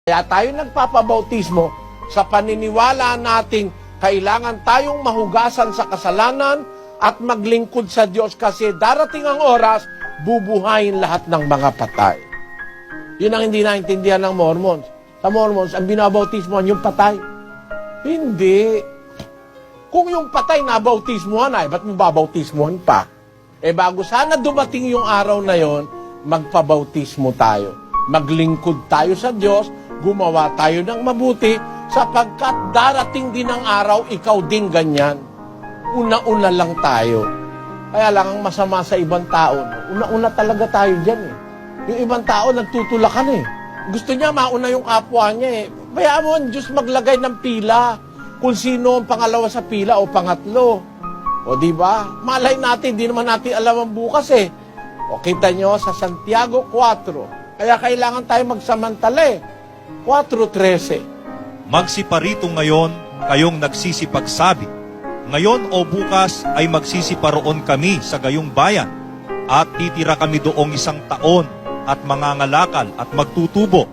Kaya tayo nagpapabautismo sa paniniwala nating kailangan tayong mahugasan sa kasalanan at maglingkod sa Diyos kasi darating ang oras, bubuhayin lahat ng mga patay. Yun ang hindi naintindihan ng Mormons. Sa Mormons, ang binabautismohan yung patay. Hindi. Kung yung patay nabautismohan ay, ba't mo babautismohan pa? Bago sana dumating yung araw na yon, magpabautismo tayo. Maglingkod tayo sa Diyos, gumawa tayo ng mabuti, sapagkat darating din ang araw, ikaw din ganyan. Una-una lang tayo. Kaya lang ang masama sa ibang tao, una-una talaga tayo dyan eh. Yung ibang tao nagtutulakan eh. Gusto niya mauna yung kapwa niya eh. Bayaan mo ang Diyos maglagay ng pila kung sino ang pangalawa sa pila o pangatlo. O di ba? Malay natin, di naman natin alam ang bukas eh. O kita nyo sa Santiago 4. Kaya kailangan tayo magsamantala eh. 4:13. Magsiparito ngayon kayong nagsisipagsabi. Ngayon o bukas ay magsisiparoon kami sa gayong bayan at titira kami doong 1 taon at mangangalakal at magtutubo.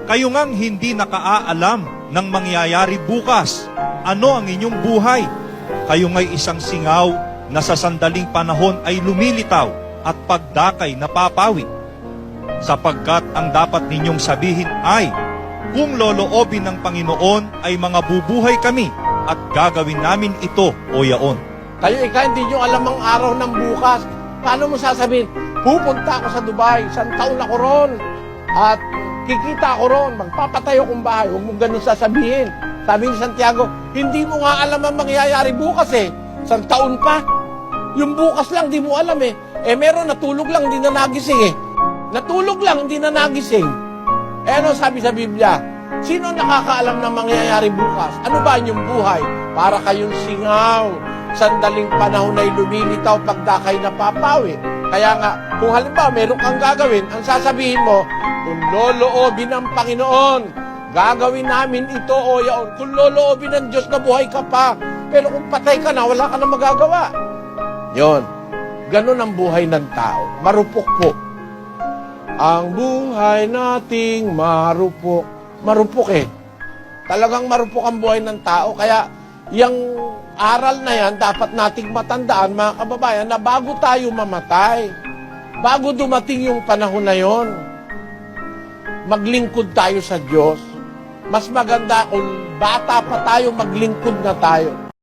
Kayo ngang hindi nakaalam ng mangyayari bukas. Ano ang inyong buhay? Kayo nga'y isang singaw na sa sandaling panahon ay lumilitaw at pagdakay napapawi. Sapagkat ang dapat ninyong sabihin ay, kung loloobin ng Panginoon ay mga bubuhay kami at gagawin namin ito o yaon. Kayo hindi nyo alam ang araw ng bukas. Paano mo sasabihin, pupunta ako sa Dubai, 1 taon ako ron, at kikita ako ron, magpapatayo kong bahay. Huwag mong ganun sasabihin. Sabi ni Santiago, hindi mo nga alam ang mangyayari bukas eh. 1 taon pa. Yung bukas lang, di mo alam eh. Meron natulog lang, hindi na nagising eh. Natulog lang, hindi na nagising. Ano sabi sa Biblia? Sino nakakaalam ng mangyayari bukas? Ano ba yung buhay? Para kayong singaw. Sandaling panahon ay lumilitaw, pagdakay napapawi. Kaya nga, kung halimbawa meron kang gagawin, ang sasabihin mo, kung loloobin ng Panginoon, gagawin namin ito o yaon. Kung loloobin ng Diyos na buhay ka pa, pero kung patay ka na, wala ka na magagawa. Yon. Ganun ang buhay ng tao. Marupok po. Ang buhay nating marupok. Marupok eh. Talagang marupok ang buhay ng tao. Kaya, yung aral na yan, dapat nating matandaan, mga kababayan, na bago tayo mamatay, bago dumating yung panahon na yon, maglingkod tayo sa Diyos. Mas maganda kung bata pa tayo, maglingkod na tayo.